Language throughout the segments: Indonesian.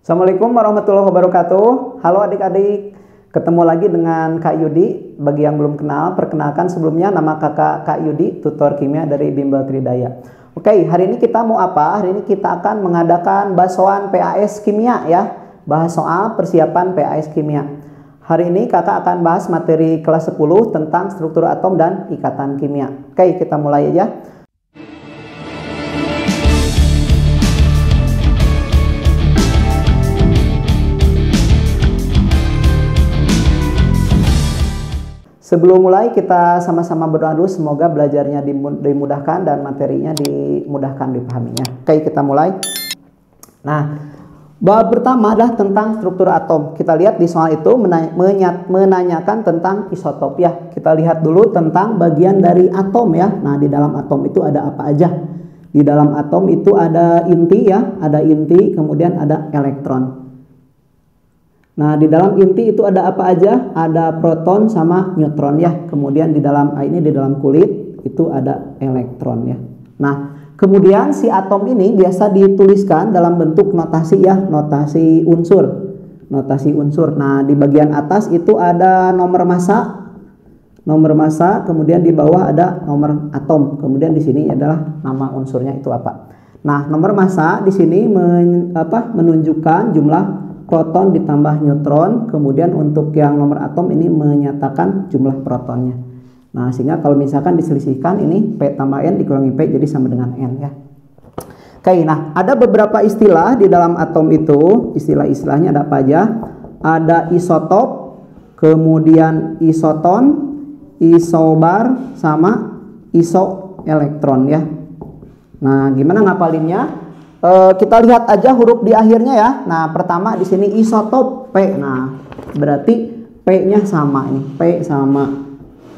Assalamualaikum warahmatullahi wabarakatuh. Halo adik-adik, ketemu lagi dengan Kak Yudi. Bagi yang belum kenal, perkenalkan sebelumnya nama kakak Kak Yudi, tutor kimia dari Bimbel Tridaya. Oke, hari ini kita mau apa? Hari ini kita akan mengadakan bahasan PAS Kimia ya. Bahas soal persiapan PAS Kimia. Hari ini kakak akan bahas materi kelas 10 tentang struktur atom dan ikatan kimia. Oke, kita mulai aja. Sebelum mulai kita sama-sama berdoa dulu, semoga belajarnya dimudahkan dan materinya dimudahkan dipahaminya. Oke, kita mulai. Nah, bab pertama adalah tentang struktur atom. Kita lihat di soal itu menanyakan tentang isotop ya. Kita lihat dulu tentang bagian dari atom ya. Nah, di dalam atom itu ada apa aja? Di dalam atom itu ada inti ya, ada inti, kemudian ada elektron. Nah, di dalam inti itu ada apa aja? Ada proton sama neutron ya. Kemudian di dalam kulit itu ada elektron ya. Nah, kemudian si atom ini biasa dituliskan dalam bentuk notasi ya, notasi unsur. Notasi unsur. Nah, di bagian atas itu ada nomor massa. Nomor massa, kemudian di bawah ada nomor atom. Kemudian di sini adalah nama unsurnya itu apa. Nah, nomor massa di sini menunjukkan jumlah proton ditambah neutron, kemudian untuk yang nomor atom ini menyatakan jumlah protonnya. Nah, sehingga kalau misalkan diselisihkan ini P tambah N dikurangi P jadi sama dengan N ya. Oke, nah ada beberapa istilah di dalam atom itu, istilah-istilahnya ada apa aja? Ada isotop, kemudian isoton, isobar, sama isoelektron ya. Nah, gimana ngapalinnya? Kita lihat aja huruf di akhirnya ya. Nah, pertama di sini isotop P. Nah, berarti P-nya sama ini, P sama.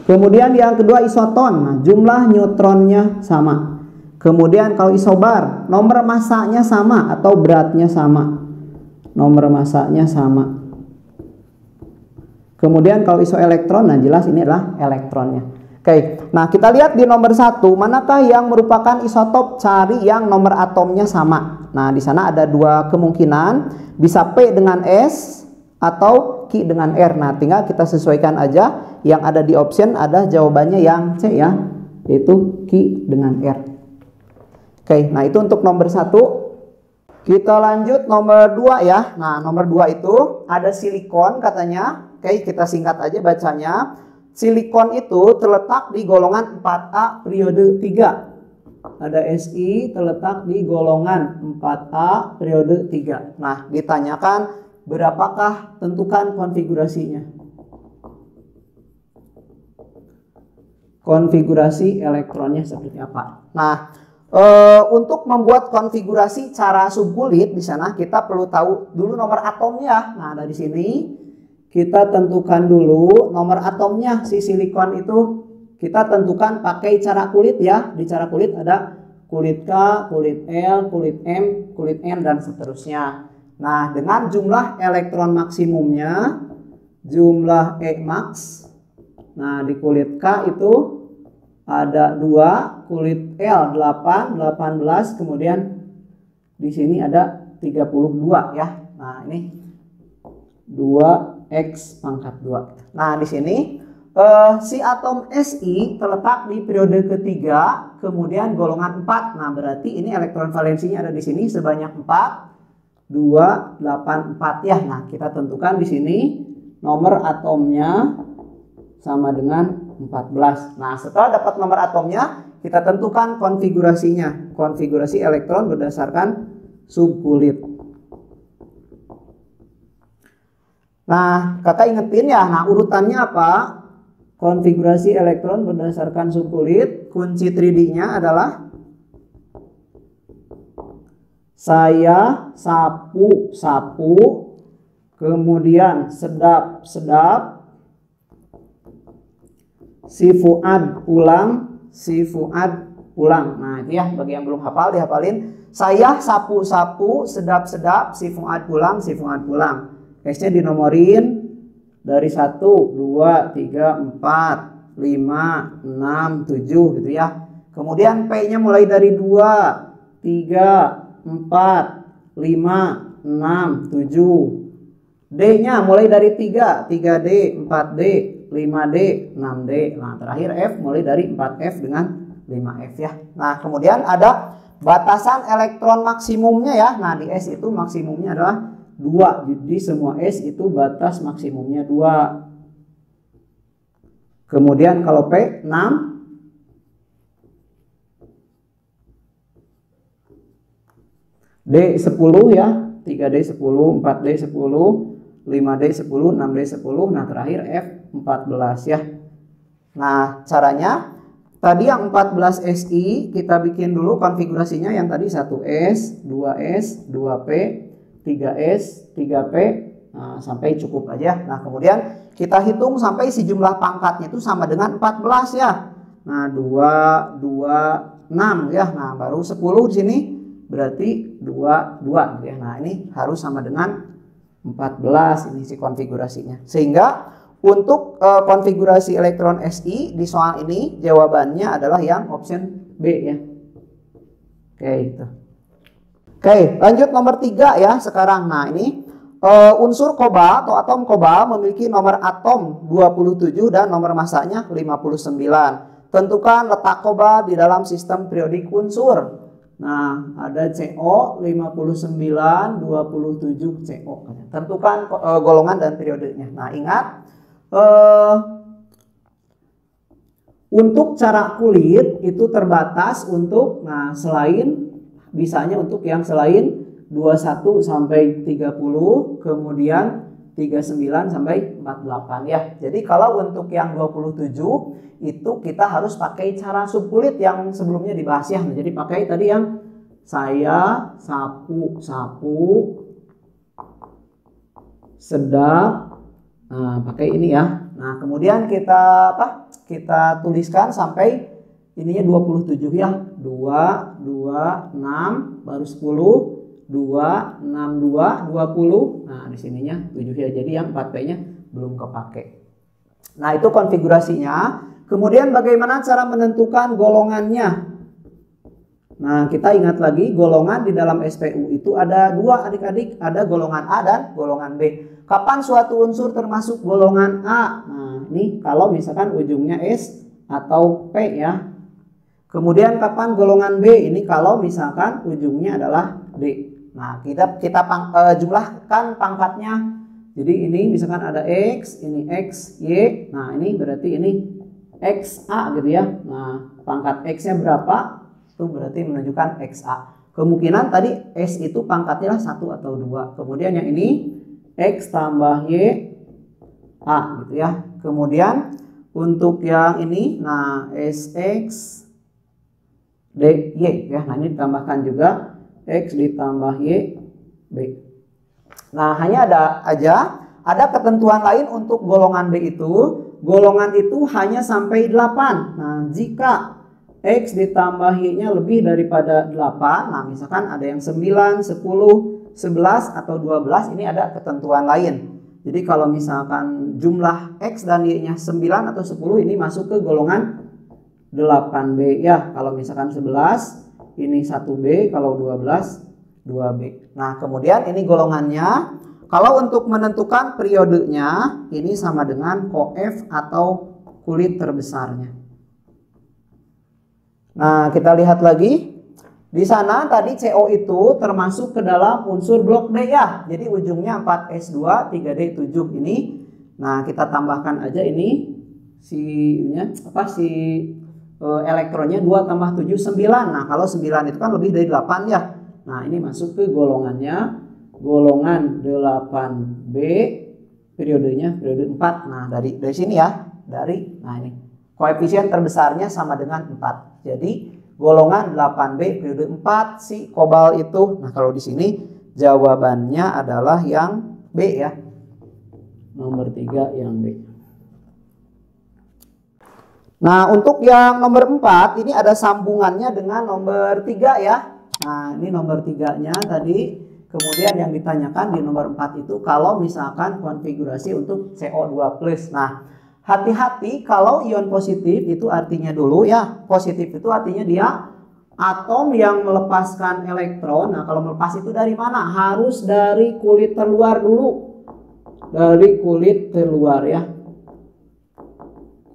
Kemudian yang kedua isoton. Nah, jumlah neutronnya sama. Kemudian kalau isobar, nomor massanya sama atau beratnya sama. Nomor massanya sama. Kemudian kalau isoelektron, nah jelas ini adalah elektronnya. Oke, nah kita lihat di nomor 1, manakah yang merupakan isotop? Cari yang nomor atomnya sama. Nah, di sana ada dua kemungkinan, bisa P dengan S atau Q dengan R. Nah, tinggal kita sesuaikan aja. Yang ada di option ada jawabannya yang C ya, yaitu Q dengan R. Oke, nah itu untuk nomor 1. Kita lanjut nomor 2 ya. Nah, nomor 2 itu ada silikon katanya. Oke, kita singkat aja bacanya. Silikon itu terletak di golongan 4A periode 3. Ada Si terletak di golongan 4A periode 3. Nah, ditanyakan berapakah, tentukan konfigurasinya. Konfigurasi elektronnya seperti apa. Nah, untuk membuat konfigurasi cara subkulit di sana kita perlu tahu dulu nomor atomnya. Nah, dari sini kita tentukan dulu nomor atomnya si silikon itu. Kita tentukan pakai cara kulit ya. Di cara kulit ada kulit K, kulit L, kulit M, kulit N dan seterusnya. Nah, dengan jumlah elektron maksimumnya, jumlah E max. Nah, di kulit K itu ada 2, kulit L 8, 18, kemudian di sini ada 32 ya. Nah, ini 2x pangkat 2. Nah, di sini si atom Si terletak di periode ketiga, kemudian golongan 4. Nah, berarti ini elektron valensinya ada di sini sebanyak 4, 2, 8, 4 ya. Nah, kita tentukan di sini nomor atomnya sama dengan 14. Nah, setelah dapat nomor atomnya, kita tentukan konfigurasinya. Konfigurasi elektron berdasarkan subkulit. Nah, kakak ingetin ya, nah urutannya apa? Konfigurasi elektron berdasarkan subkulit. Kunci 3D-nya adalah saya sapu-sapu, kemudian sedap-sedap, si Fuad pulang, si Fuad pulang. Nah, itu ya, bagi yang belum hafal dihafalin. Saya sapu-sapu, sedap-sedap, si Fuad pulang, si Fuad pulang. Case-nya dinomorin dari 1, 2, 3, 4, 5, 6, 7 gitu ya. Kemudian P-nya mulai dari 2, 3, 4, 5, 6, 7. D-nya mulai dari 3, 3D, 4D, 5D, 6D. Nah, terakhir F mulai dari 4F dengan 5F ya. Nah, kemudian ada batasan elektron maksimumnya ya. Nah, di S itu maksimumnya adalah 2. Jadi semua S itu batas maksimumnya 2. Kemudian kalau P 6. D 10 ya. 3D 10, 4D 10, 5D 10, 6D 10. Nah, terakhir F 14 ya. Nah, caranya tadi yang 14 SI kita bikin dulu konfigurasinya yang tadi 1S, 2S, 2P, 3S, 3P, nah, sampai cukup aja. Nah, kemudian kita hitung sampai si jumlah pangkatnya itu sama dengan 14 ya. Nah, 2, 2, 6 ya. Nah, baru 10 di sini berarti 2, 2 ya. Nah, ini harus sama dengan 14 ini si konfigurasinya. Sehingga untuk konfigurasi elektron SI di soal ini jawabannya adalah yang option B ya. Oke, itu. Oke, lanjut nomor 3 ya sekarang. Nah, ini unsur kobalt atau atom kobalt memiliki nomor atom 27 dan nomor masanya 59. Tentukan letak kobalt di dalam sistem periodik unsur. Nah, ada CO 59, 27 CO. Tentukan golongan dan periodenya. Nah, ingat untuk cara kulit itu terbatas untuk selain bisanya untuk yang selain 21 sampai 30, kemudian 39 sampai 48 ya. Jadi kalau untuk yang 27 itu kita harus pakai cara subkulit yang sebelumnya dibahas ya. Nah, jadi pakai tadi yang saya sapu sedap. Nah, pakai ini ya. Nah, kemudian kita kita tuliskan sampai ininya 27 ya. 2, 2, 6, baru 10, 2, 6, 2, 20. Nah, di sininya 7 ya. Jadi yang 4P-nya belum kepake. Nah, itu konfigurasinya. Kemudian bagaimana cara menentukan golongannya? Nah, kita ingat lagi golongan di dalam SPU itu ada dua adik-adik. Ada golongan A dan golongan B. Kapan suatu unsur termasuk golongan A? Nah, ini kalau misalkan ujungnya S atau P ya. Kemudian kapan golongan B? Ini kalau misalkan ujungnya adalah D. Nah, kita jumlahkan pangkatnya. Jadi ini misalkan ada X, ini X, Y. Nah, ini berarti ini XA gitu ya. Nah, pangkat X-nya berapa? Itu berarti menunjukkan XA. Kemungkinan tadi S itu pangkatnya 1 atau 2. Kemudian yang ini X tambah Y A gitu ya. Kemudian untuk yang ini nah SX DY ya. Nah, ini ditambahkan juga X ditambah Y B. Nah, hanya ada ketentuan lain untuk golongan B itu. Golongan itu hanya sampai 8. Nah, jika X ditambah Y-nya lebih daripada 8, nah misalkan ada yang 9, 10, 11 atau 12, ini ada ketentuan lain. Jadi kalau misalkan jumlah X dan Y-nya 9 atau 10, ini masuk ke golongan 8B ya. Kalau misalkan 11, ini 1B, kalau 12, 2B. Nah, kemudian ini golongannya. Kalau untuk menentukan periodenya, ini sama dengan koef atau kulit terbesarnya. Nah, kita lihat lagi. Di sana tadi CO itu termasuk ke dalam unsur blok D ya. Jadi ujungnya 4S2, 3D7 ini. Nah, kita tambahkan aja ini elektronnya 2 tambah 7, 9. Nah, kalau 9 itu kan lebih dari 8 ya. Nah, ini masuk ke golongannya. Golongan 8B, periodenya periode 4. Nah, dari sini ya. Nah, ini koefisien terbesarnya sama dengan 4. Jadi golongan 8B periode 4 si kobalt itu. Nah, kalau di sini jawabannya adalah yang B ya. Nomor 3 yang B. Nah, untuk yang nomor 4 ini ada sambungannya dengan nomor 3 ya. Nah, ini nomor 3-nya tadi. Kemudian yang ditanyakan di nomor 4 itu kalau misalkan konfigurasi untuk CO2+. Nah, hati-hati kalau ion positif itu artinya dulu ya, positif itu artinya dia atom yang melepaskan elektron. Nah, kalau melepas itu dari mana? Harus dari kulit terluar dulu. Dari kulit terluar ya.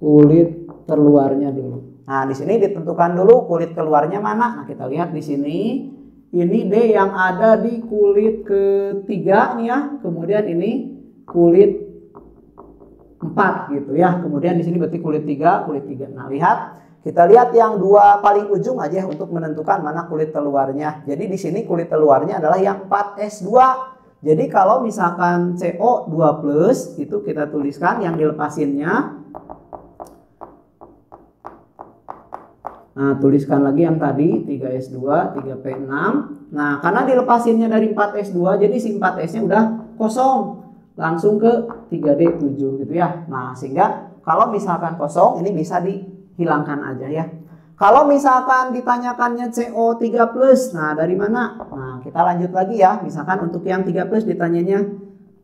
Kulit terluarnya dulu. Nah, di sini ditentukan dulu kulit keluarnya mana. Nah, kita lihat di sini. Ini D yang ada di kulit ketiga nih ya. Kemudian ini kulit 4 gitu ya. Kemudian di sini berarti kulit 3, kulit 3. Nah, lihat. Kita lihat yang dua paling ujung aja untuk menentukan mana kulit keluarnya. Jadi di sini kulit keluarnya adalah yang 4S2. Jadi kalau misalkan CO2+ itu kita tuliskan yang dilepasinnya. Nah, tuliskan lagi yang tadi 3S2, 3P6. Nah, karena dilepasinnya dari 4S2, jadi si 4S-nya udah kosong. Langsung ke 3D7 gitu ya. Nah, sehingga kalau misalkan kosong, ini bisa dihilangkan aja ya. Kalau misalkan ditanyakannya CO3+, nah dari mana? Nah, kita lanjut lagi ya. Misalkan untuk yang 3+ ditanyanya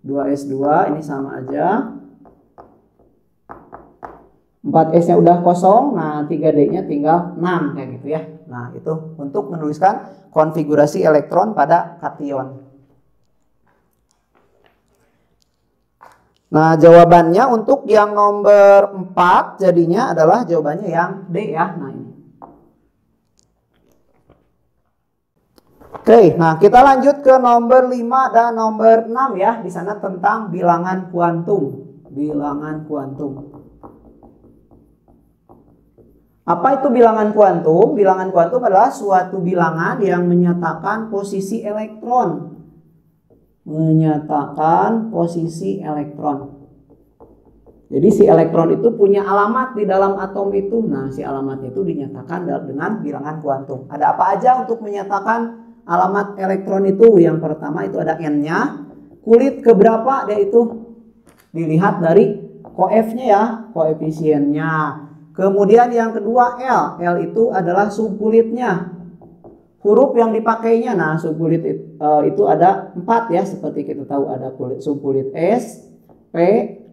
2S2, ini sama aja. 4S-nya udah kosong, nah 3D-nya tinggal 6 kayak gitu ya. Nah, itu untuk menuliskan konfigurasi elektron pada kation. Nah, jawabannya untuk yang nomor 4 jadinya adalah jawabannya yang D ya. Nah, ini. Oke, nah kita lanjut ke nomor 5 dan nomor 6 ya. Di sana tentang bilangan kuantum. Bilangan kuantum. Apa itu bilangan kuantum? Bilangan kuantum adalah suatu bilangan yang menyatakan posisi elektron. Menyatakan posisi elektron. Jadi si elektron itu punya alamat di dalam atom itu. Nah, si alamat itu dinyatakan dengan bilangan kuantum. Ada apa aja untuk menyatakan alamat elektron itu? Yang pertama itu ada N-nya. Kulit keberapa dia itu? Dilihat dari koef-nya ya, koefisiennya. Kemudian yang kedua L. L itu adalah subkulitnya. Huruf yang dipakainya. Nah, subkulit itu ada 4 ya. Seperti kita tahu ada subkulit S, P,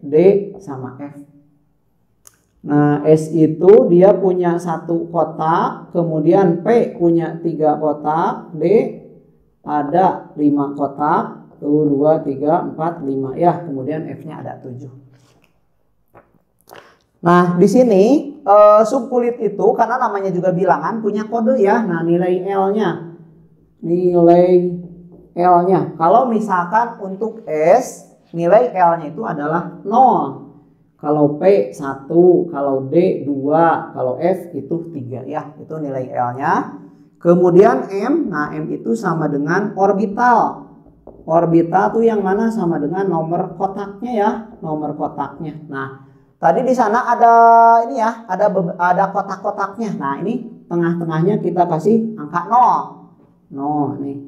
D, sama F. Nah, S itu dia punya 1 kotak. Kemudian P punya 3 kotak. D ada 5 kotak. 1, 2, 3, 4, 5 ya. Kemudian F-nya ada 7. Nah, di sini subkulit itu karena namanya juga bilangan punya kode ya. Nah, nilai L-nya. Nilai L-nya. Kalau misalkan untuk S, nilai L-nya itu adalah 0. Kalau P 1, kalau D 2, kalau F itu 3 ya. Itu nilai L-nya. Kemudian M, nah M itu sama dengan orbital. Orbital tuh yang mana sama dengan nomor kotaknya ya, nomor kotaknya. Nah, tadi di sana ada ini ya, ada kotak-kotaknya. Nah, ini tengah-tengahnya kita kasih angka 0. 0 nih.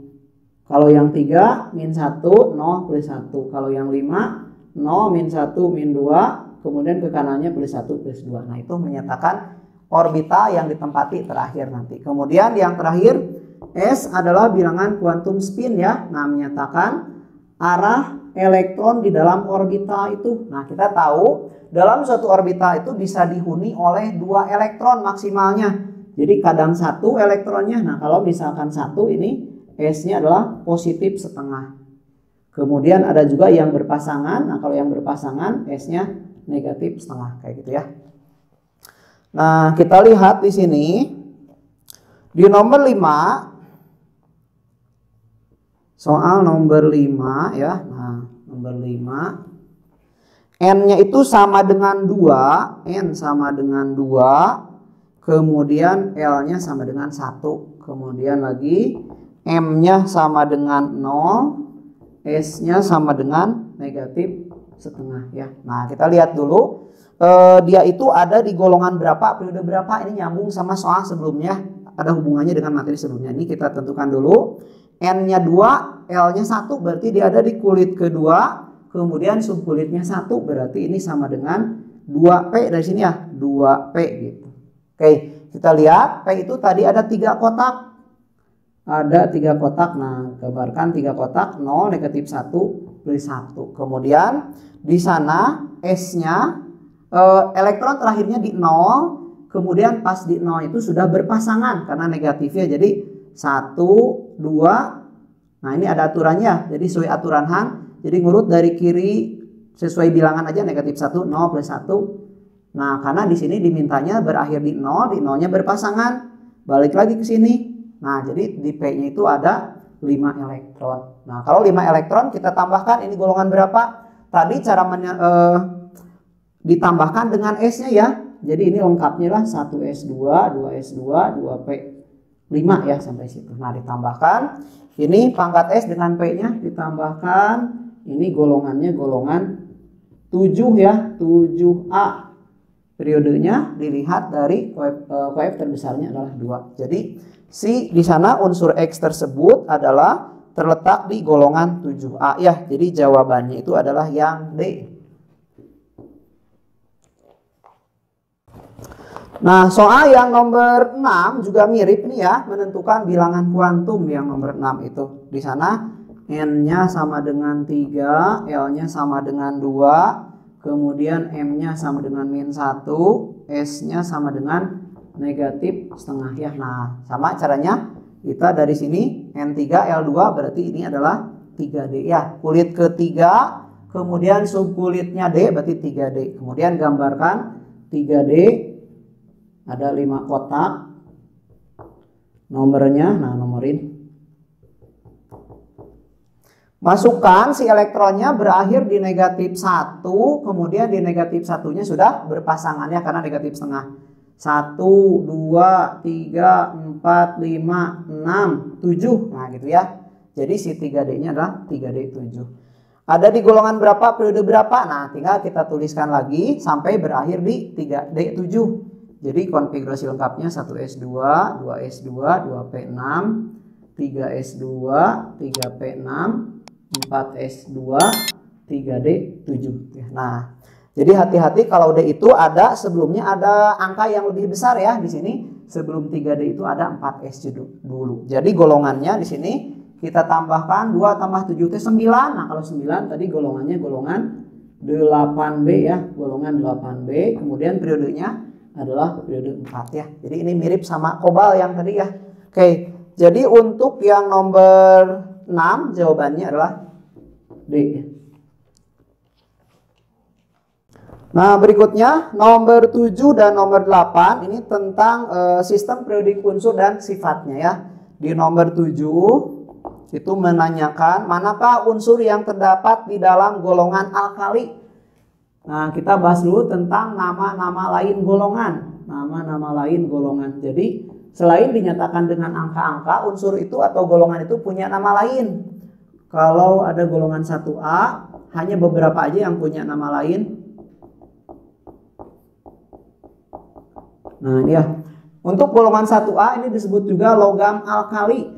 Kalau yang 3 min 1, 0 plus 1. Kalau yang 5, 0 min 1 min 2. Kemudian ke kanannya plus 1 plus 2. Nah, itu menyatakan orbital yang ditempati terakhir nanti. Kemudian yang terakhir S adalah bilangan kuantum spin ya. Nah, menyatakan arah elektron di dalam orbital itu. Nah, kita tahu dalam suatu orbital itu bisa dihuni oleh 2 elektron maksimalnya. Jadi kadang 1 elektronnya. Nah, kalau misalkan 1 ini S-nya adalah positif setengah. Kemudian ada juga yang berpasangan. Nah, kalau yang berpasangan S-nya negatif setengah kayak gitu ya. Nah, kita lihat di sini di nomor 5. Soal nomor 5 ya. Nah, nomor 5. N-nya itu sama dengan 2. N sama dengan 2. Kemudian L-nya sama dengan 1. Kemudian lagi M-nya sama dengan 0. S-nya sama dengan negatif setengah ya. Nah, kita lihat dulu. Dia itu ada di golongan berapa, periode berapa. Ini nyambung sama soal sebelumnya. Ada hubungannya dengan materi sebelumnya. Ini kita tentukan dulu. N-nya 2, L-nya 1, berarti dia ada di kulit kedua. Kemudian subkulitnya 1, berarti ini sama dengan 2P dari sini ya. 2P gitu. Oke, kita lihat P itu tadi ada 3 kotak. Ada 3 kotak. Nah, gambarkan 3 kotak. 0, negatif 1, plus 1. Kemudian di sana S-nya elektron terakhirnya di 0. kemudian pas di 0 itu sudah berpasangan karena negatifnya. Jadi 1, 2. Nah, ini ada aturannya. Jadi sesuai aturan Hang. Jadi ngurut dari kiri sesuai bilangan aja, negatif 1, 0 plus 1. Nah, karena di sini dimintanya berakhir di 0, di 0-nya berpasangan. Balik lagi ke sini. Nah, jadi di P-nya itu ada 5 elektron. Nah, kalau 5 elektron kita tambahkan, ini golongan berapa? Tadi cara ditambahkan dengan S-nya ya. Jadi ini lengkapnya lah 1S2, 2S2, 2P5 ya sampai situ. Nah, ditambahkan ini pangkat S dengan P-nya ditambahkan, ini golongannya golongan 7 ya, 7A. Periodenya dilihat dari koef terbesarnya adalah 2. Jadi di sana unsur X tersebut adalah terletak di golongan 7A ya. Jadi jawabannya itu adalah yang D. Nah, soal yang nomor 6 juga mirip nih ya, menentukan bilangan kuantum yang nomor 6 itu. Di sana N-nya sama dengan 3, L-nya sama dengan 2, kemudian M-nya sama dengan -1, S-nya sama dengan negatif setengah ya. Nah, sama caranya kita dari sini N3, L2 berarti ini adalah 3D ya. Kulit ketiga, kemudian subkulitnya D berarti 3D. Kemudian gambarkan 3D. Ada 5 kotak. Nomornya, nah nomorin. Masukkan si elektronnya berakhir di negatif 1, kemudian di negatif 1-nya sudah berpasangannya karena negatif setengah. 1, 2, 3, 4, 5, 6, 7. Nah gitu ya. Jadi si 3D-nya adalah 3D7. Ada di golongan berapa, periode berapa? Nah tinggal kita tuliskan lagi sampai berakhir di 3D7. Jadi konfigurasi lengkapnya 1S2, 2S2, 2P6, 3S2, 3P6, 4S2, 3D7. Nah, jadi hati-hati kalau D itu ada sebelumnya ada angka yang lebih besar ya di sini. Sebelum 3D itu ada 4S dulu. Jadi golongannya di sini kita tambahkan 2 tambah 7 itu 9. Nah, kalau 9 tadi golongannya golongan 8B ya, golongan 8B. Kemudian periodenya adalah periode 4 ya. Jadi ini mirip sama kobal yang tadi ya. Oke, jadi untuk yang nomor 6 jawabannya adalah D. Nah, berikutnya nomor 7 dan nomor 8 ini tentang sistem periodik unsur dan sifatnya ya. Di nomor 7 itu menanyakan manakah unsur yang terdapat di dalam golongan alkali. Nah, kita bahas dulu tentang nama-nama lain golongan. Nama-nama lain golongan. Jadi, selain dinyatakan dengan angka-angka, unsur itu atau golongan itu punya nama lain. Kalau ada golongan 1A, hanya beberapa aja yang punya nama lain. Nah, ini ya. Untuk golongan 1A ini disebut juga logam alkali.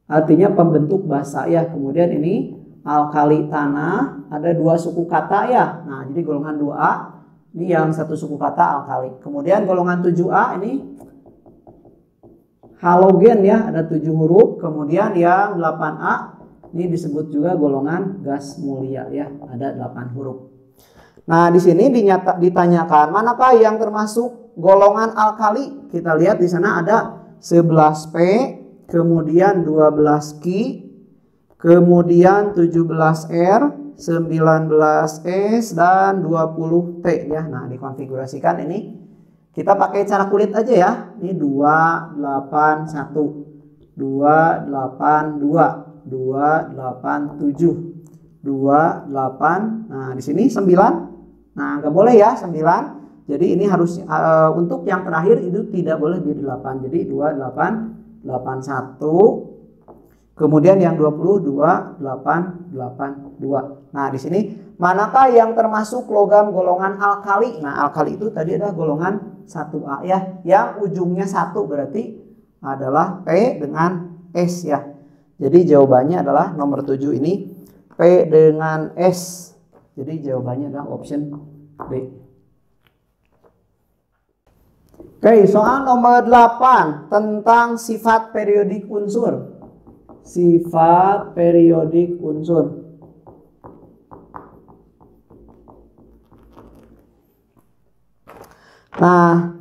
Artinya pembentuk basa ya. Kemudian ini alkali tanah, ada 2 suku kata ya. Nah, jadi golongan 2A ini yang 1 suku kata alkali. Kemudian golongan 7A ini halogen ya, ada 7 huruf. Kemudian yang 8A ini disebut juga golongan gas mulia ya, ada 8 huruf. Nah, di sini ditanyakan manakah yang termasuk golongan alkali. Kita lihat di sana ada 11P, kemudian 12Ki, kemudian 17R, 19S, dan 20T ya. Nah, dikonfigurasikan ini kita pakai cara kulit aja ya. Ini 281, 282, 287, 28. Nah, di sini 9. Nah, nggak boleh ya 9. Jadi ini harus untuk yang terakhir itu tidak boleh di 8. Jadi 2881. Kemudian yang 22 882. Nah, di sini manakah yang termasuk logam golongan alkali? Nah, alkali itu tadi adalah golongan 1A ya, yang ujungnya 1 berarti adalah P dengan S ya. Jadi jawabannya adalah nomor 7 ini P dengan S. Jadi jawabannya adalah option B. Oke, soal nomor 8 tentang sifat periodik unsur. Sifat periodik unsur. Nah,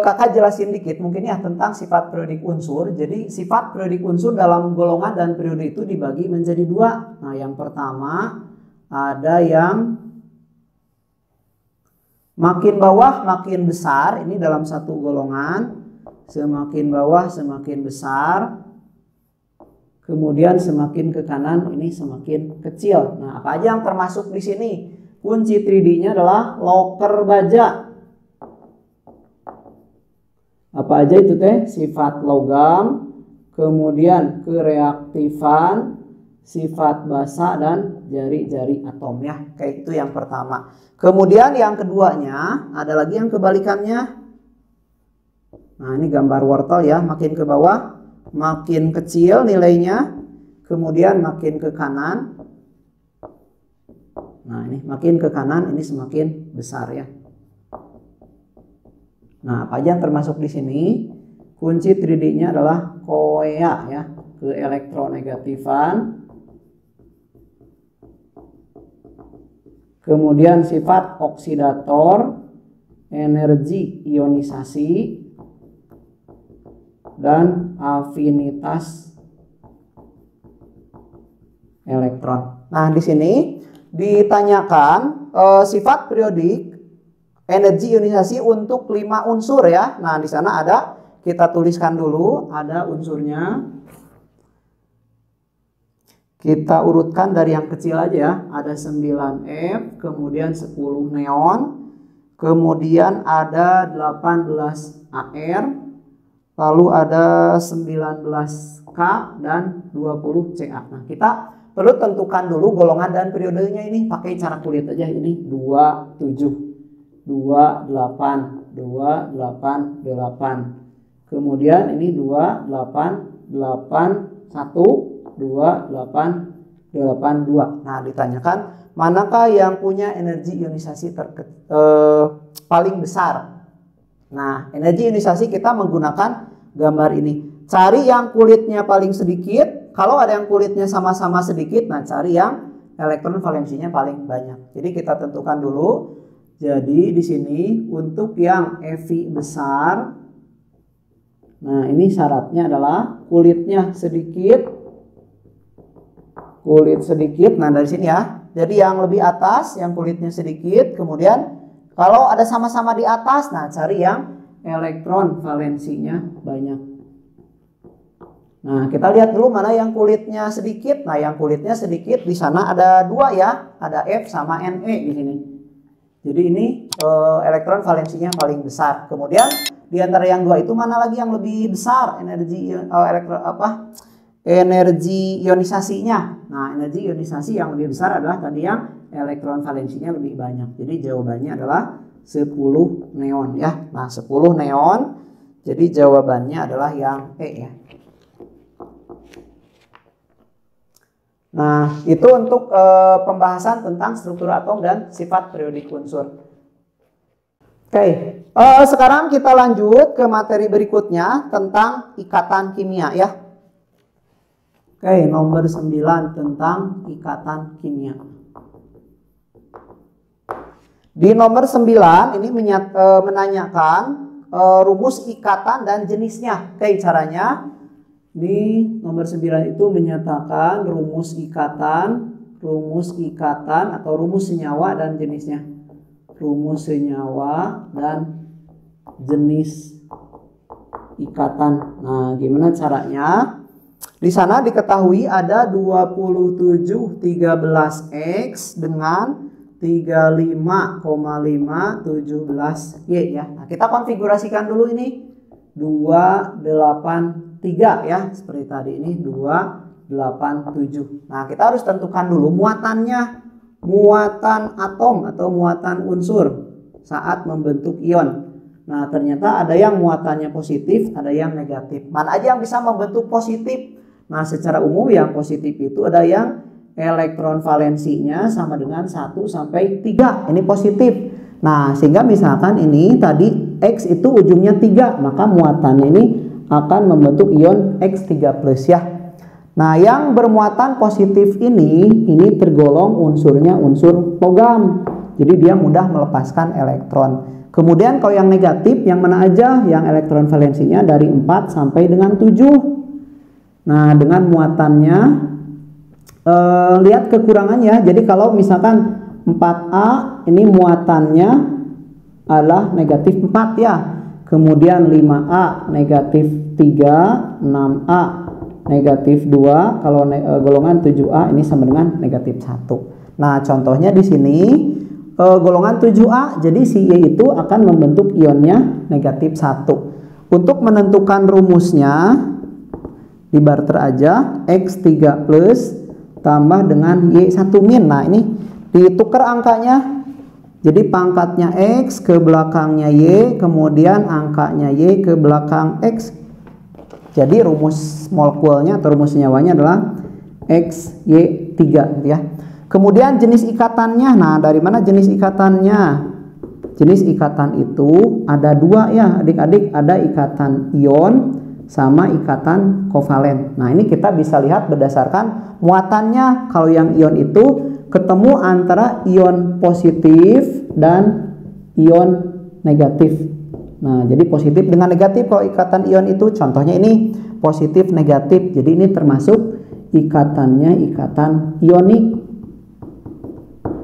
kakak jelasin dikit mungkin ya tentang sifat periodik unsur. Jadi sifat periodik unsur dalam golongan dan periode itu dibagi menjadi dua. Nah, yang pertama ada yang makin bawah makin besar, ini dalam satu golongan. Semakin bawah semakin besar, kemudian semakin ke kanan ini semakin kecil. Nah, apa aja yang termasuk di sini? Kunci 3D-nya adalah loker baja. Apa aja itu teh? Sifat logam, kemudian kereaktifan, sifat basa, dan jari-jari atom ya. Kayak itu yang pertama. Kemudian yang keduanya ada lagi yang kebalikannya. Nah, ini gambar wortel ya, makin ke bawah makin kecil nilainya, kemudian makin ke kanan. Nah, ini makin ke kanan ini semakin besar ya. Nah, apa aja yang termasuk di sini? Kunci 3D-nya adalah koea ya, ke elektronegatifan. Kemudian sifat oksidator, energi ionisasi, dan afinitas elektron. Nah, di sini ditanyakan sifat periodik energi ionisasi untuk 5 unsur ya. Nah, di sana ada, kita tuliskan dulu, ada unsurnya. Kita urutkan dari yang kecil aja ya. Ada 9F, kemudian 10 neon, kemudian ada 18 AR, lalu ada 19K dan 20 CA. Nah, kita perlu tentukan dulu golongan dan periodenya ini pakai cara kulit aja. Ini 27, 28, 288. Kemudian ini 2881, 2882. Nah, ditanyakan manakah yang punya energi ionisasi paling besar. Nah, energi ionisasi kita menggunakan gambar ini. Cari yang kulitnya paling sedikit. Kalau ada yang kulitnya sama-sama sedikit, nah cari yang elektron valensinya paling banyak. Jadi kita tentukan dulu. Jadi di sini untuk yang Ev besar, nah ini syaratnya adalah kulitnya sedikit. Kulit sedikit. Nah, dari sini ya. Jadi yang lebih atas yang kulitnya sedikit, kemudian kalau ada sama-sama di atas, nah cari yang elektron valensinya banyak. Nah, kita lihat dulu mana yang kulitnya sedikit. Nah, yang kulitnya sedikit di sana ada 2 ya, ada F sama Ne di sini. Jadi ini elektron valensinya paling besar. Kemudian di antara yang 2 itu mana lagi yang lebih besar energi energi ionisasinya. Nah, energi ionisasi yang lebih besar adalah tadi yang elektron valensinya lebih banyak. Jadi jawabannya adalah 10 neon ya. Nah, 10 neon. Jadi jawabannya adalah yang E ya. Nah, itu untuk pembahasan tentang struktur atom dan sifat periodik unsur. Oke, sekarang kita lanjut ke materi berikutnya tentang ikatan kimia ya. Oke, nomor 9 tentang ikatan kimia. Di nomor 9 ini menanyakan rumus ikatan dan jenisnya. Oke, caranya di nomor 9 itu menyatakan rumus ikatan atau rumus senyawa dan jenisnya. Rumus senyawa dan jenis ikatan. Nah, gimana caranya? Di sana diketahui ada 2713X dengan 35,517Y ya. Nah, kita konfigurasikan dulu ini 283 ya, seperti tadi ini 287. Nah, kita harus tentukan dulu muatannya, muatan atom atau muatan unsur saat membentuk ion. Nah, ternyata ada yang muatannya positif, ada yang negatif. Mana aja yang bisa membentuk positif? Nah, secara umum yang positif itu ada yang elektron valensinya sama dengan 1 sampai 3. Ini positif. Nah, sehingga misalkan ini tadi X itu ujungnya 3, maka muatannya ini akan membentuk ion X3+ ya. Nah, yang bermuatan positif ini tergolong unsurnya unsur logam. Jadi dia mudah melepaskan elektron. Kemudian kalau yang negatif yang mana aja? Yang elektron valensinya dari 4 sampai dengan 7. Nah, dengan muatannya lihat kekurangannya. Jadi kalau misalkan 4A ini muatannya adalah negatif 4 ya. Kemudian 5A negatif 3, 6A negatif 2, kalau golongan 7A ini sama dengan negatif 1. Nah, contohnya di sini golongan 7A, jadi si Y itu akan membentuk ionnya negatif 1. Untuk menentukan rumusnya di barter aja X3 plus tambah dengan Y1 min. Nah, ini ditukar angkanya. Jadi pangkatnya X ke belakangnya Y, kemudian angkanya Y ke belakang X. Jadi rumus molekulnya atau rumus senyawanya adalah XY3 gitu ya. Kemudian jenis ikatannya. Nah, dari mana jenis ikatannya? Jenis ikatan itu ada 2 ya adik-adik. Ada ikatan ion sama ikatan kovalen. Nah, ini kita bisa lihat berdasarkan muatannya. Kalau yang ion itu ketemu antara ion positif dan ion negatif. Nah, jadi positif dengan negatif kalau ikatan ion itu contohnya ini positif negatif. Jadi ini termasuk ikatannya ikatan ionik.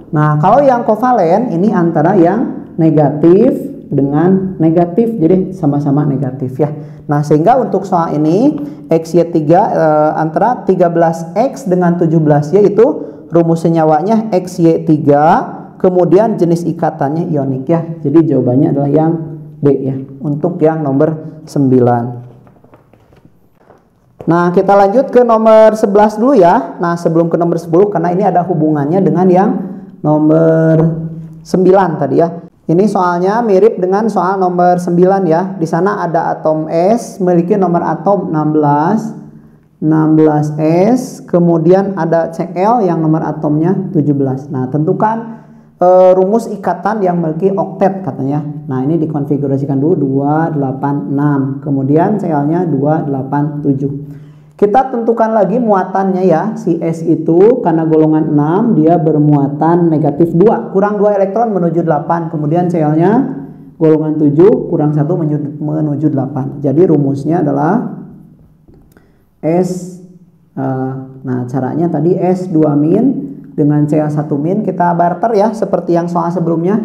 Nah, kalau yang kovalen ini antara yang negatif dengan negatif. Jadi sama-sama negatif ya. Nah, sehingga untuk soal ini XY3 antara 13X dengan 17Y itu rumus senyawanya XY3, kemudian jenis ikatannya ionik ya. Jadi jawabannya adalah yang D ya, untuk yang nomor 9. Nah, kita lanjut ke nomor 11 dulu ya. Nah, sebelum ke nomor 10 karena ini ada hubungannya dengan yang nomor 9 tadi ya. Ini soalnya mirip dengan soal nomor 9 ya. Di sana ada atom S memiliki nomor atom 16S, kemudian ada Cl yang nomor atomnya 17. Nah, tentukan rumus ikatan yang memiliki oktet katanya. Nah, ini dikonfigurasikan dulu 286. Kemudian Cl-nya 287. Kita tentukan lagi muatannya ya. Si S itu karena golongan 6 dia bermuatan negatif 2, kurang 2 elektron menuju 8. Kemudian Cl-nya golongan 7 kurang 1 menuju 8. Jadi rumusnya adalah S. Nah, caranya tadi S2 min dengan Cl1 min kita barter ya seperti yang soal sebelumnya.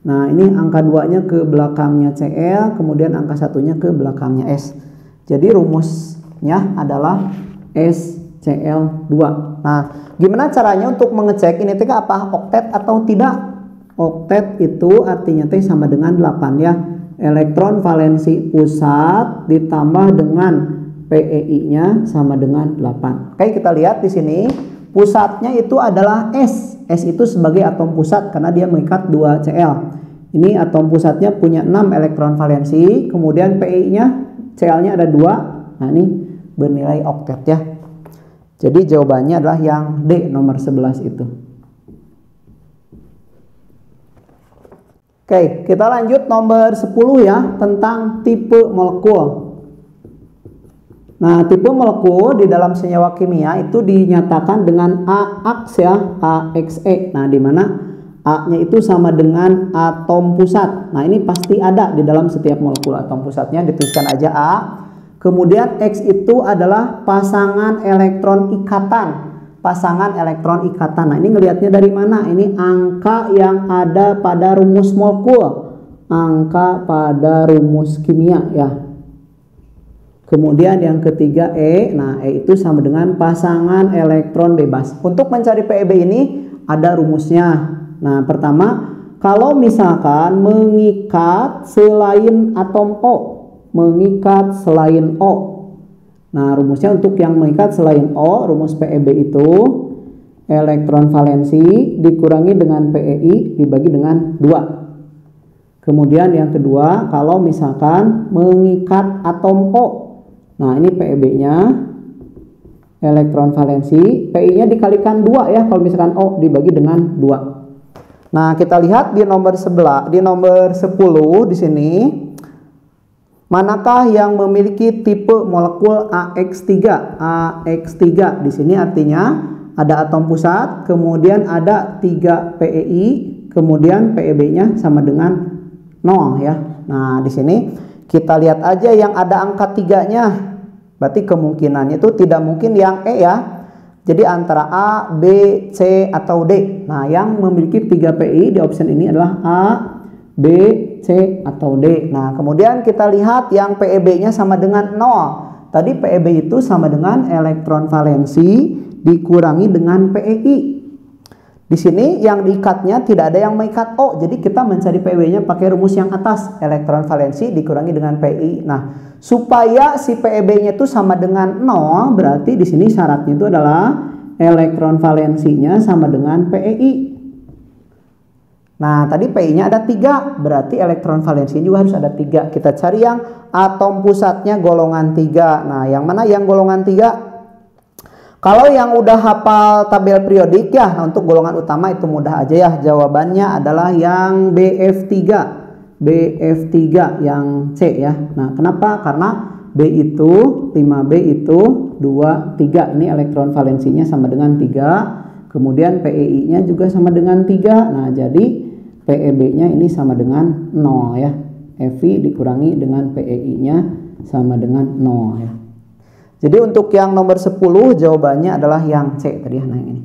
Nah, ini angka 2-nya ke belakangnya Cl, kemudian angka 1-nya ke belakangnya S. Jadi rumusnya adalah SCl2. Nah, gimana caranya untuk mengecek ini teh apa oktet atau tidak? Oktet itu artinya teh sama dengan 8 ya. Elektron valensi pusat ditambah dengan PEI-nya sama dengan 8. Oke, kita lihat di sini pusatnya itu adalah S. S itu sebagai atom pusat karena dia mengikat 2 Cl. Ini atom pusatnya punya 6 elektron valensi, kemudian PEI-nya Cl-nya ada 2. Nah, ini bernilai oktet ya. Jadi jawabannya adalah yang D nomor 11 itu. Oke, kita lanjut nomor 10 ya, tentang tipe molekul. Nah, tipe molekul di dalam senyawa kimia itu dinyatakan dengan AX ya, AXE. Nah, di mana A-nya itu sama dengan atom pusat. Nah, ini pasti ada di dalam setiap molekul. Atom pusatnya dituliskan aja A. Kemudian X itu adalah pasangan elektron ikatan. Pasangan elektron ikatan. Nah, ini ngelihatnya dari mana? Ini angka yang ada pada rumus molekul. Angka pada rumus kimia ya. Kemudian yang ketiga E. Nah, E itu sama dengan pasangan elektron bebas. Untuk mencari PEB ini ada rumusnya. Nah, pertama, kalau misalkan mengikat selain atom O. Mengikat selain O. Nah, rumusnya untuk yang mengikat selain O, rumus PEB itu elektron valensi dikurangi dengan PEI dibagi dengan 2. Kemudian yang kedua, kalau misalkan mengikat atom O. Nah, ini PEB-nya elektron valensi, PI-nya dikalikan 2 ya kalau misalkan O dibagi dengan 2. Nah, kita lihat di nomor 11, di nomor 10 di sini. Manakah yang memiliki tipe molekul AX3? AX3 di sini artinya ada atom pusat, kemudian ada 3 PEI, kemudian PEB-nya sama dengan 0. 0 ya. Nah, di sini kita lihat aja yang ada angka 3-nya. Berarti kemungkinannya itu tidak mungkin yang E ya. Jadi antara A, B, C atau D. Nah, yang memiliki 3 PI di option ini adalah A, B, C atau D. Nah, kemudian kita lihat yang PEB-nya sama dengan 0. Tadi PEB itu sama dengan elektron valensi dikurangi dengan PEI. Di sini yang diikatnya tidak ada yang mengikat O. Jadi kita mencari PEB-nya pakai rumus yang atas. Elektron valensi dikurangi dengan PEI. Nah, supaya si PEB-nya itu sama dengan 0, berarti di sini syaratnya itu adalah elektron valensinya sama dengan PEI. Nah, tadi PEI-nya ada 3, berarti elektron valensi juga harus ada 3. Kita cari yang atom pusatnya golongan 3. Nah, yang mana yang golongan 3? Kalau yang udah hafal tabel periodik ya, nah untuk golongan utama itu mudah aja ya. Jawabannya adalah yang BF3. BF3 yang C ya. Nah, kenapa? Karena B itu 5B itu 2, 3. Ini elektron valensinya sama dengan 3. Kemudian PEI-nya juga sama dengan 3. Nah, jadi PEB-nya ini sama dengan 0 ya. Fi dikurangi dengan PEI-nya sama dengan 0 ya. Jadi untuk yang nomor 10 jawabannya adalah yang C tadi ya. Nah, ini.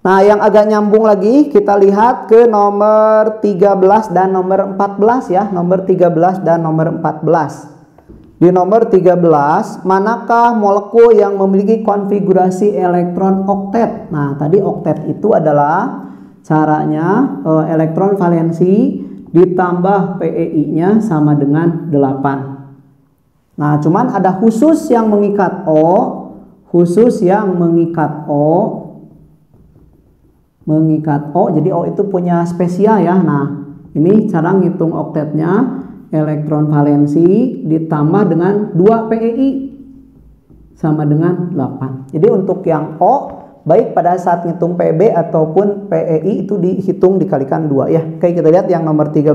Nah, yang agak nyambung lagi kita lihat ke nomor 13 dan nomor 14 ya. Nomor 13 dan nomor 14. Di nomor 13, manakah molekul yang memiliki konfigurasi elektron oktet? Nah, tadi oktet itu adalah caranya elektron valensi ditambah PEI-nya sama dengan 8. Nah, cuman ada khusus yang mengikat O, khusus yang mengikat O, jadi O itu punya spesial ya. Nah, ini cara ngitung oktetnya, elektron valensi ditambah dengan 2 PEI sama dengan 8. Jadi untuk yang O, baik pada saat ngitung PEB ataupun PEI itu dihitung dikalikan 2 ya. Oke, kita lihat yang nomor 13.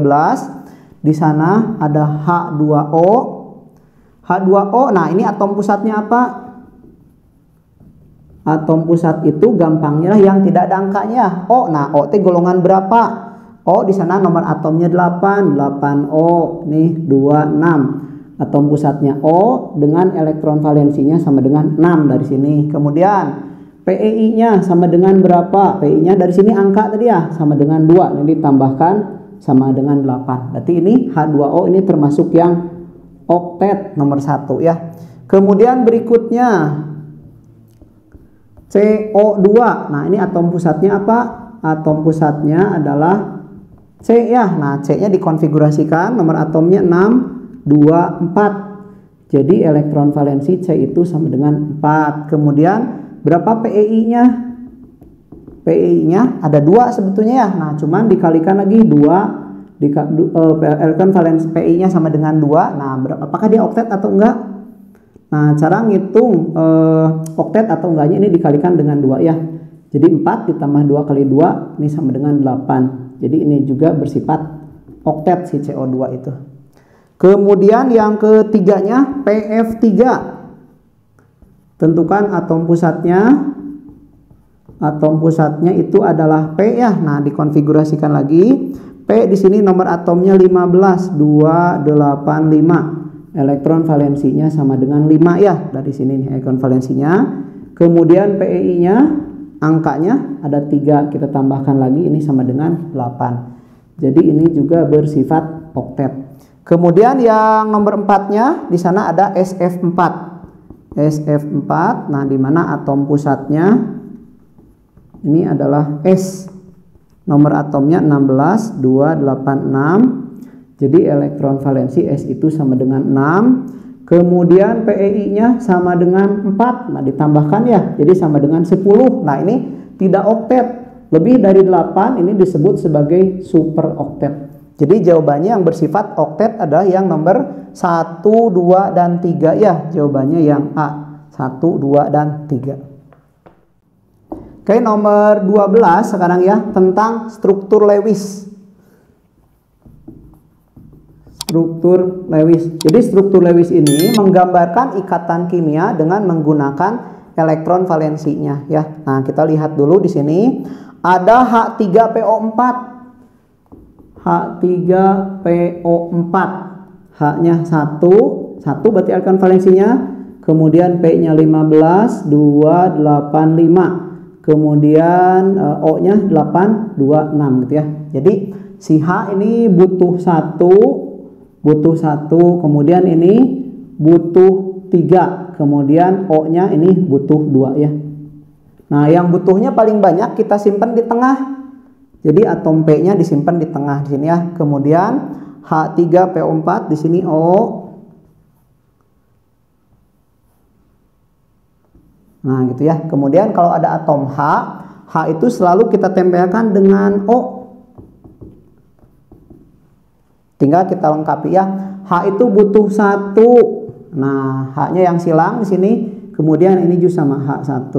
Di sana ada H2O. H2O, nah ini atom pusatnya apa? Atom pusat itu gampangnya yang tidak ada angkanya. O, nah O itu golongan berapa? O di sana nomor atomnya 8, 8O, nih 26. Atom pusatnya O dengan elektron valensinya sama dengan 6 dari sini. Kemudian PEI-nya sama dengan berapa? PEI-nya dari sini angka tadi ya, sama dengan 2. Ini ditambahkan sama dengan 8. Berarti ini H2O ini termasuk yang oktet nomor 1 ya. Kemudian berikutnya CO2. Nah, ini atom pusatnya apa? Atom pusatnya adalah C ya. Nah, C-nya dikonfigurasikan nomor atomnya 6, 2, 4. Jadi elektron valensi C itu sama dengan 4. Kemudian berapa PEI-nya? PEI-nya ada 2 sebetulnya ya. Nah, cuman dikalikan lagi 2. Elektron valensi PI-nya sama dengan 2. Nah, apakah dia oktet atau enggak? Nah, cara ngitung oktet atau enggaknya ini dikalikan dengan 2 ya. Jadi 4 ditambah 2 kali 2 ini sama dengan 8. Jadi ini juga bersifat oktet si CO2 itu. Kemudian yang ketiganya PF3. Tentukan atom pusatnya. Atom pusatnya itu adalah P ya. Nah, dikonfigurasikan lagi. P di sini nomor atomnya 15, 285. Elektron valensinya sama dengan 5 ya. Dari sini nih elektron valensinya. Kemudian PEI-nya angkanya ada 3, kita tambahkan lagi ini sama dengan 8. Jadi ini juga bersifat oktet. Kemudian yang nomor 4-nya di sana ada SF4. SF4. Nah, di mana atom pusatnya ini adalah S. Nomor atomnya 16, 286. Jadi elektron valensi S itu sama dengan 6. Kemudian PEI-nya sama dengan 4. Nah, ditambahkan ya. Jadi sama dengan 10. Nah, ini tidak oktet. Lebih dari 8 ini disebut sebagai super oktet. Jadi jawabannya yang bersifat oktet adalah yang nomor 1, 2, dan 3 ya. Jawabannya yang A. 1, 2, dan 3. Oke, nomor 12 sekarang ya, tentang struktur Lewis. Struktur Lewis. Jadi struktur Lewis ini menggambarkan ikatan kimia dengan menggunakan elektron valensinya ya. Nah, kita lihat dulu di sini ada H3PO4. H3PO4. H-nya 1 berarti arkan valensinya. Kemudian P-nya 15, 285. Kemudian O-nya 8, 2, 6 gitu ya. Jadi si H ini butuh 1, kemudian ini butuh 3, kemudian O-nya ini butuh 2 ya. Nah, yang butuhnya paling banyak kita simpan di tengah. Jadi atom P-nya disimpan di tengah di sini ya. Kemudian H3PO4 di sini O. Nah, gitu ya. Kemudian kalau ada atom H itu selalu kita tempelkan dengan O. Tinggal kita lengkapi ya. H itu butuh 1. Nah, H-nya yang silang di sini. Kemudian ini juga sama H1.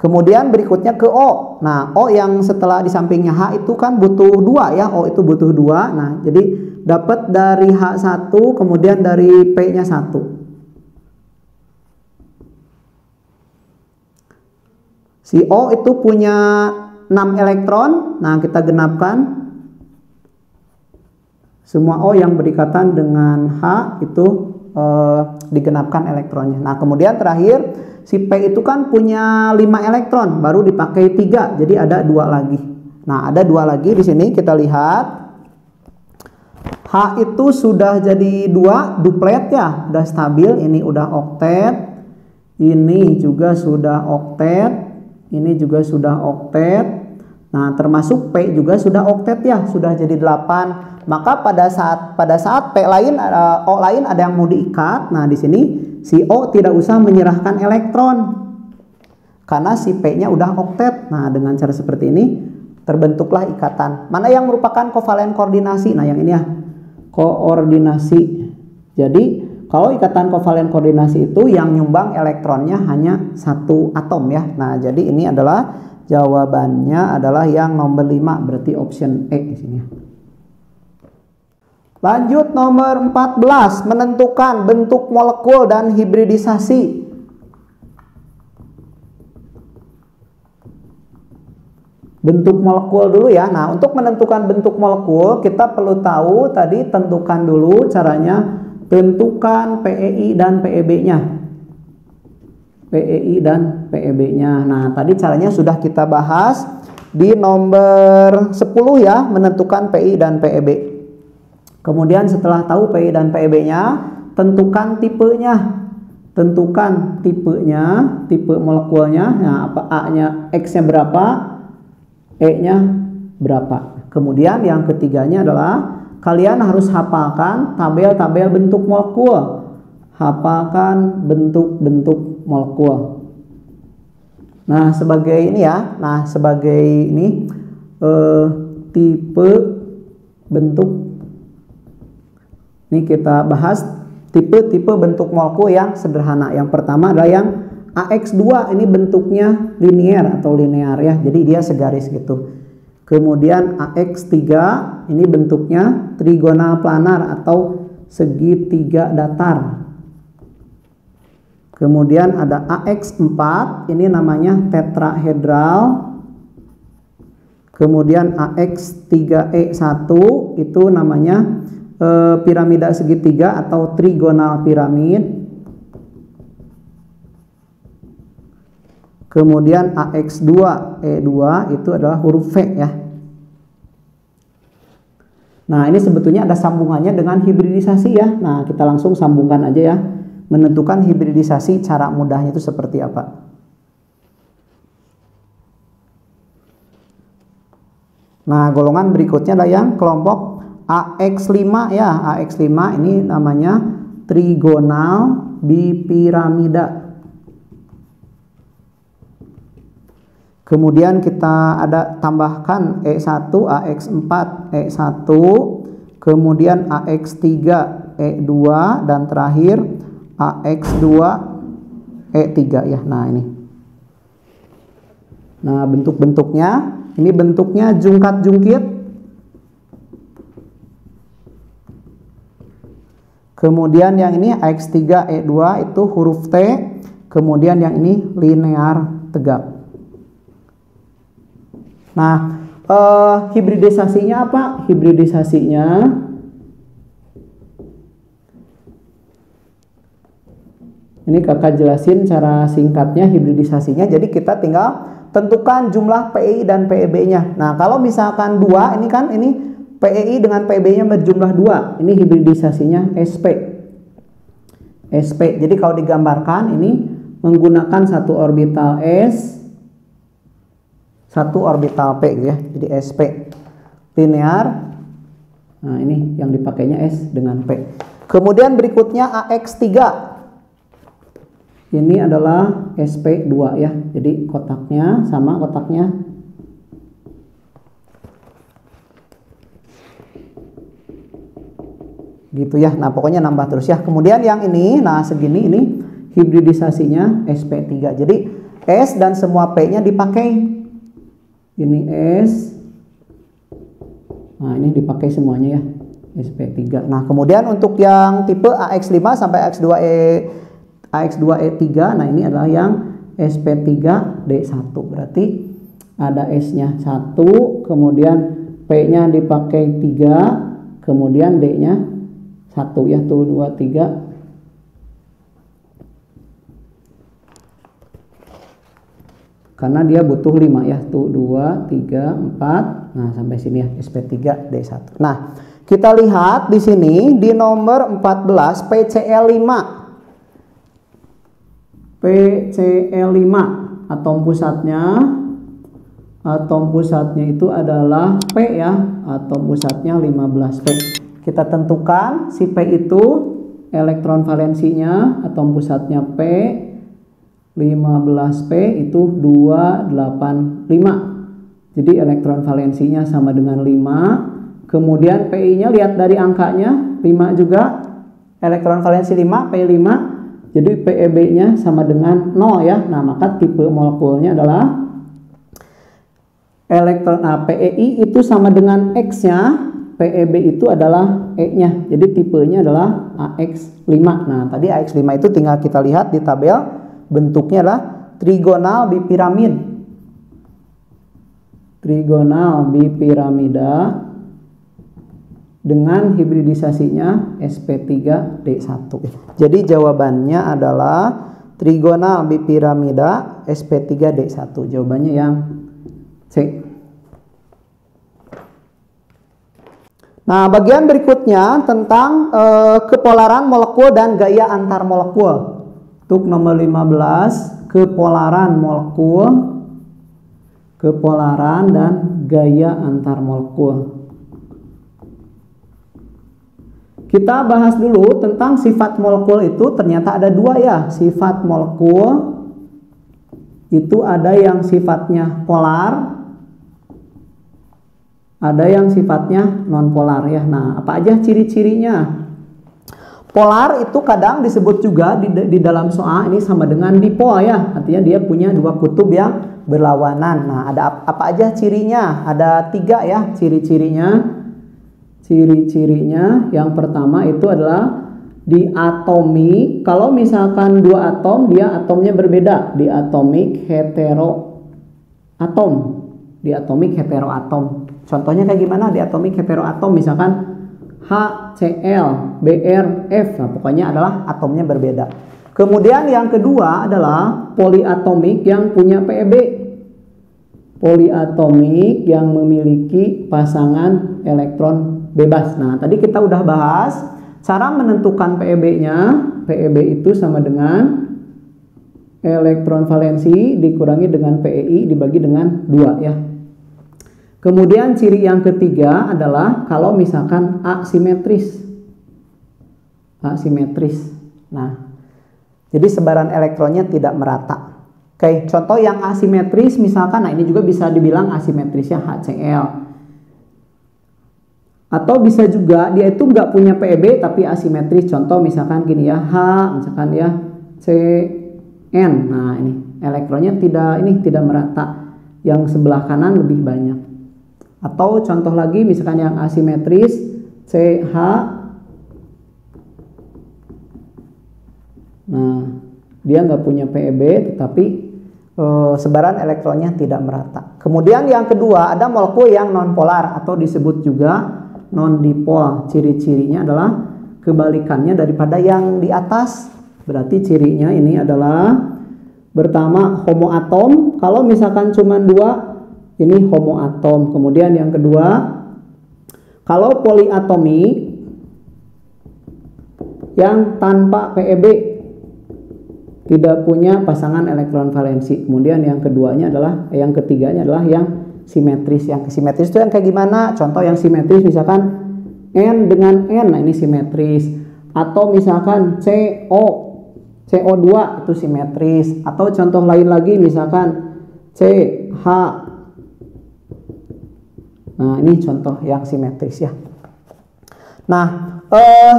Kemudian berikutnya ke O. Nah, O yang setelah di sampingnya H itu kan butuh 2 ya. O itu butuh 2. Nah, jadi dapat dari H1 kemudian dari P-nya 1. Si O itu punya 6 elektron. Nah, kita genapkan. Semua O yang berdekatan dengan H itu digenapkan elektronnya. Nah, kemudian terakhir si P itu kan punya 5 elektron, baru dipakai 3, jadi ada 2 lagi. Nah, ada 2 lagi di sini, kita lihat. H itu sudah jadi 2 duplet ya, udah stabil, ini udah oktet. Ini juga sudah oktet, ini juga sudah oktet. Nah, termasuk P juga sudah oktet ya, sudah jadi 8. Maka pada saat P lain O lain ada yang mau diikat, nah di sini si O tidak usah menyerahkan elektron karena si P-nya udah oktet. Nah, dengan cara seperti ini terbentuklah ikatan. Mana yang merupakan kovalen koordinasi? Nah, yang ini ya, koordinasi. Jadi kalau ikatan kovalen koordinasi itu yang nyumbang elektronnya hanya 1 atom ya. Nah, jadi ini adalah jawabannya adalah yang nomor 5, berarti option E di sini. Lanjut nomor 14, menentukan bentuk molekul dan hibridisasi. Bentuk molekul dulu ya. Nah, untuk menentukan bentuk molekul kita perlu tahu tadi, tentukan dulu caranya, tentukan PEI dan PEB-nya. PEI dan PEB-nya. Nah, tadi caranya sudah kita bahas di nomor 10 ya, menentukan PEI dan PEB. Kemudian setelah tahu PI dan PEB-nya, tentukan tipenya. Tentukan tipenya, tipe molekulnya. Nah, apa A-nya, X-nya berapa, E-nya berapa. Kemudian yang ketiganya adalah kalian harus hafalkan tabel-tabel bentuk molekul. Hafalkan bentuk-bentuk molekul. Nah, sebagai ini ya. Nah, sebagai ini tipe bentuk. Ini kita bahas tipe-tipe bentuk molekul yang sederhana. Yang pertama adalah yang AX2, ini bentuknya linier atau linear ya. Jadi dia segaris gitu. Kemudian AX3 ini bentuknya trigonal planar atau segitiga datar. Kemudian ada AX4, ini namanya tetrahedral. Kemudian AX3E1 itu namanya piramida segitiga atau trigonal piramid. Kemudian AX2E2 itu adalah huruf V ya. Nah, ini sebetulnya ada sambungannya dengan hibridisasi ya. Nah, kita langsung sambungkan aja ya. Menentukan hibridisasi, cara mudahnya itu seperti apa. Nah, golongan berikutnya adalah yang kelompok AX5 ya. AX5 ini namanya trigonal bipiramida. Kemudian kita ada tambahkan E1, AX4, E1, kemudian AX3, E2, dan terakhir AX2, E3 ya. Nah, ini. Nah, bentuk-bentuknya, ini bentuknya jungkat-jungkit. Kemudian yang ini AX3E2 itu huruf T. Kemudian yang ini linear tegak. Nah, Hibridisasinya apa? Hibridisasinya ini kakak jelasin cara singkatnya hibridisasinya. Jadi kita tinggal tentukan jumlah PEI dan PEB-nya. Nah, kalau misalkan 2, ini kan ini PEI dengan PEB-nya berjumlah 2. Ini hibridisasinya SP. SP. Jadi kalau digambarkan ini menggunakan satu orbital S, satu orbital P gitu ya. Jadi SP linear. Nah, ini yang dipakainya S dengan P. Kemudian berikutnya AX3. Ini adalah SP2 ya. Jadi kotaknya sama kotaknya. Gitu ya. Nah, pokoknya nambah terus ya. Kemudian yang ini, nah segini ini hibridisasinya SP3. Jadi S dan semua P-nya dipakai. Ini S. Nah, ini dipakai semuanya ya. SP3. Nah, kemudian untuk yang tipe AX5 sampai AX2E3, nah ini adalah yang SP3D1. Berarti ada S-nya 1, kemudian P-nya dipakai 3, kemudian D-nya 1 ya, tuh 2, 3. Karena dia butuh 5 ya, tuh 2, 3, 4. Nah, sampai sini ya SP3D1. Nah, kita lihat di sini di nomor 14 PCl5. PCl5 atom pusatnya itu adalah P ya, atom pusatnya 15P. Kita tentukan si P itu elektron valensinya, atom pusatnya P 15P itu 285. Jadi elektron valensinya sama dengan 5. Kemudian PI-nya lihat dari angkanya 5 juga, elektron valensi 5, P 5. Jadi PEB-nya sama dengan 0 ya. Nah, maka tipe molekulnya adalah elektron PEI itu sama dengan X-nya, PEB itu adalah E-nya. Jadi tipenya adalah AX5. Nah, tadi AX5 itu tinggal kita lihat di tabel, bentuknya adalah trigonal bipiramid. Trigonal bipiramida dengan hibridisasinya SP3D1. Jadi jawabannya adalah trigonal bipiramida SP3D1. Jawabannya yang C. Nah, bagian berikutnya tentang kepolaran molekul dan gaya antar molekul. Untuk nomor 15, kepolaran molekul, kepolaran dan gaya antar molekul. Kita bahas dulu tentang sifat molekul itu. Ternyata ada 2 ya. Sifat molekul itu ada yang sifatnya polar, ada yang sifatnya non-polar ya. Nah, apa aja ciri-cirinya? Polar itu kadang disebut juga di dalam soal ini sama dengan dipol ya. Artinya dia punya 2 kutub yang berlawanan. Nah, ada apa aja cirinya? Ada 3 ya ciri-cirinya. Ciri-cirinya yang pertama itu adalah diatomik. Kalau misalkan 2 atom, dia atomnya berbeda. Diatomik heteroatom. Diatomik heteroatom. Contohnya kayak gimana diatomik heteroatom? Misalkan HCl, BrF. Nah, pokoknya adalah atomnya berbeda. Kemudian yang kedua adalah poliatomik yang punya PEB. Poliatomik yang memiliki pasangan elektron bebas. Nah, tadi kita udah bahas cara menentukan PEB-nya. PEB itu sama dengan elektron valensi dikurangi dengan PEI dibagi dengan 2 ya. Kemudian ciri yang ketiga adalah kalau misalkan asimetris. Asimetris. Nah, jadi sebaran elektronnya tidak merata. Oke, contoh yang asimetris misalkan, nah ini juga bisa dibilang asimetrisnya HCl. Atau bisa juga dia itu nggak punya PEB tapi asimetris. Contoh misalkan gini ya, H, misalkan ya CN. Nah, ini elektronnya tidak merata. Yang sebelah kanan lebih banyak. Atau contoh lagi misalkan yang asimetris CH. Nah, dia nggak punya PEB tetapi sebaran elektronnya tidak merata. Kemudian yang kedua ada molekul yang nonpolar atau disebut juga non-dipol. Ciri-cirinya adalah kebalikannya daripada yang di atas. Berarti cirinya ini adalah pertama homoatom. Kalau misalkan cuma dua, ini homoatom. Kemudian yang kedua, kalau poliatomik yang tanpa PEB, tidak punya pasangan elektron valensi. Kemudian yang ketiganya adalah yang simetris. Yang simetris itu yang kayak gimana? Contoh yang simetris misalkan N dengan N, nah ini simetris. Atau misalkan CO2 itu simetris. Atau contoh lain lagi misalkan CH. Nah ini contoh yang simetris ya. Nah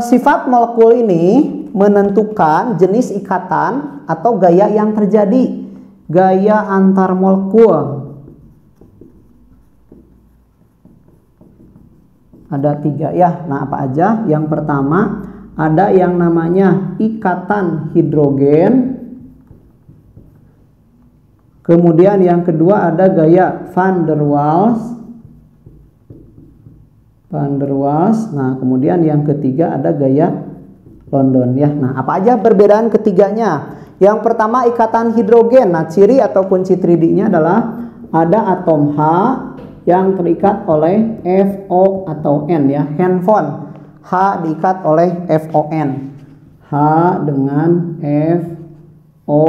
sifat molekul ini menentukan jenis ikatan atau gaya yang terjadi. Gaya antar molekul ada 3 ya. Nah apa aja? Yang pertama ada yang namanya ikatan hidrogen. Kemudian yang kedua ada gaya van der Waals. Nah kemudian yang ketiga ada gaya London ya. Nah apa aja perbedaan ketiganya? Yang pertama ikatan hidrogen. Nah ciri atau kunci 3D-nya adalah ada atom H yang terikat oleh FO atau N ya. Handphone H diikat oleh FON. H dengan FO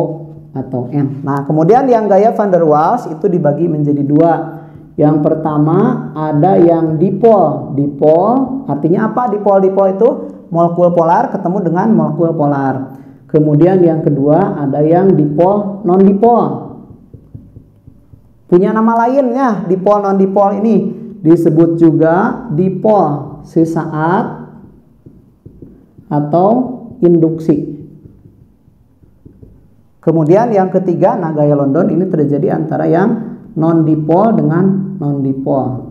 atau N. Nah kemudian yang gaya van der Waals itu dibagi menjadi 2. Yang pertama ada yang dipol. Dipol artinya apa? Dipol itu molekul polar ketemu dengan molekul polar. Kemudian yang kedua ada yang dipol non dipol. Punya nama lainnya dipol non dipol ini disebut juga dipol sesaat atau induksi. Kemudian yang ketiga, nah gaya London ini terjadi antara yang non dipol dengan non dipol.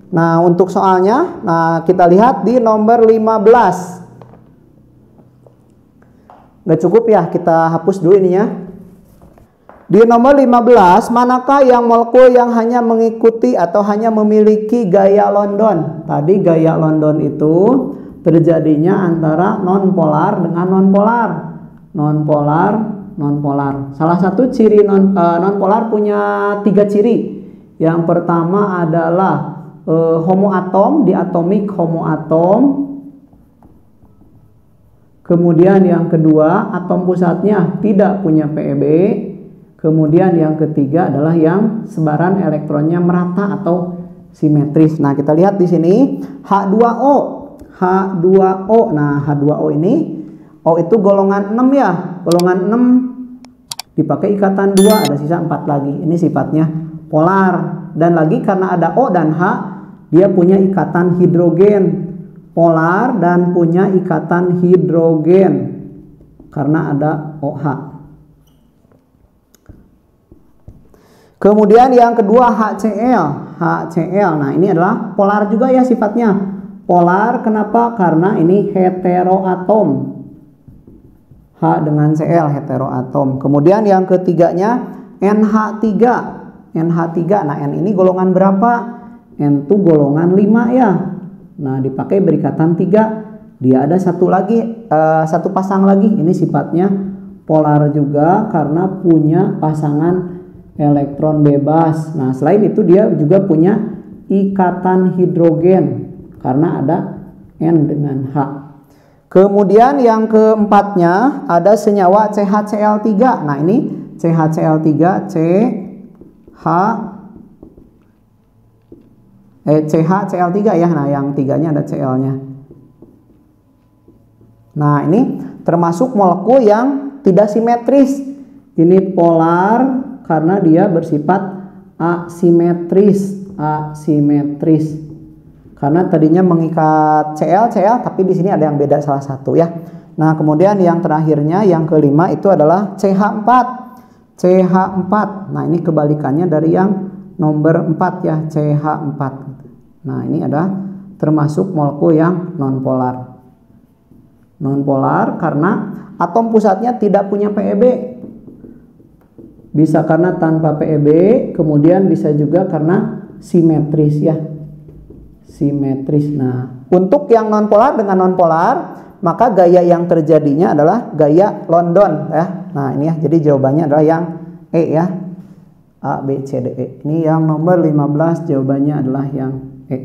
Nah untuk soalnya, nah kita lihat di nomor 15. Nggak cukup ya, kita hapus dulu ininya. Di nomor 15, manakah yang molekul yang hanya mengikuti atau hanya memiliki gaya London? Tadi gaya London itu terjadinya antara nonpolar dengan nonpolar. Nonpolar. Salah satu ciri nonpolar punya 3 ciri. Yang pertama adalah homoatom, diatomik homoatom. Kemudian yang kedua, atom pusatnya tidak punya PEB. Kemudian yang ketiga adalah yang sebaran elektronnya merata atau simetris. Nah, kita lihat di sini H2O. Nah, H2O ini O itu golongan 6 ya. Golongan 6 dipakai ikatan 2, ada sisa 4 lagi. Ini sifatnya polar. Dan lagi karena ada O dan H, dia punya ikatan hidrogen. Polar dan punya ikatan hidrogen karena ada OH. Kemudian yang kedua HCl. Nah ini adalah polar juga ya sifatnya. Polar kenapa? Karena ini heteroatom. H dengan Cl heteroatom. Kemudian yang ketiganya NH3. Nah N ini golongan berapa? N itu golongan 5 ya. Nah dipakai berikatan 3. Dia ada satu pasang lagi. Ini sifatnya polar juga karena punya pasangan elektron bebas. Nah selain itu dia juga punya ikatan hidrogen karena ada N dengan H. Kemudian yang keempatnya ada senyawa CHCl3. Nah ini CHCl3 CHCl3 ya. Nah yang tiganya ada Cl-nya. Nah ini termasuk molekul yang tidak simetris. Ini polar karena dia bersifat asimetris. Karena tadinya mengikat Cl, tapi di sini ada yang beda salah satu ya. Nah, kemudian yang terakhirnya yang kelima itu adalah CH4. Nah, ini kebalikannya dari yang nomor 4 ya, CH4. Nah, ini ada termasuk molekul yang nonpolar. Nonpolar karena atom pusatnya tidak punya PeB. Bisa karena tanpa PeB, kemudian bisa juga karena simetris ya. Simetris. Nah, untuk yang nonpolar dengan nonpolar, maka gaya yang terjadinya adalah gaya London ya. Nah, ini ya. Jadi jawabannya adalah yang E ya. A, B, C, D, E. Ini yang nomor 15, jawabannya adalah yang E.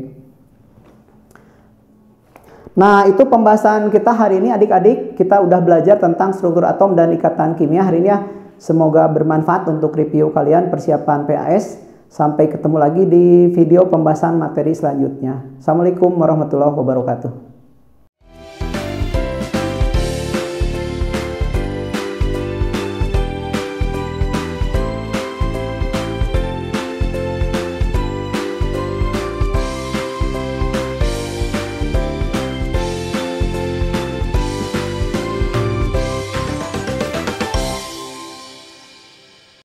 Nah, itu pembahasan kita hari ini adik-adik. Kita udah belajar tentang struktur atom dan ikatan kimia hari ini ya. Semoga bermanfaat untuk review kalian persiapan PAS. Sampai ketemu lagi di video pembahasan materi selanjutnya. Assalamualaikum warahmatullahi wabarakatuh.